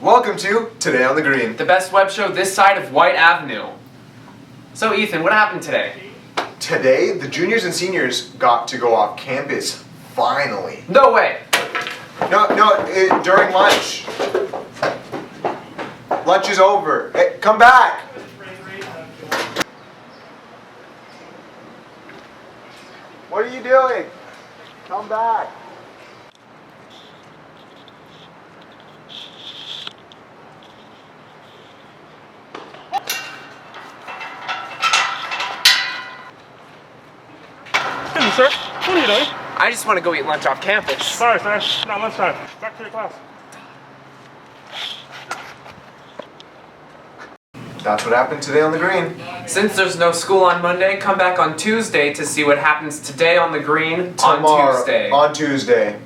Welcome to Today on the Green. The best web show this side of White Avenue. So Ethan, what happened today? Today, the juniors and seniors got to go off campus, finally. No way! During lunch. Lunch is over. Hey, come back! What are you doing? Come back. Excuse me, sir. What are you doing? I just want to go eat lunch off campus. Sorry, sir. Not lunchtime. Back to your class. That's what happened today on the Green. Since there's no school on Monday, come back on Tuesday to see what happens today on the Green on Tuesday. On Tuesday.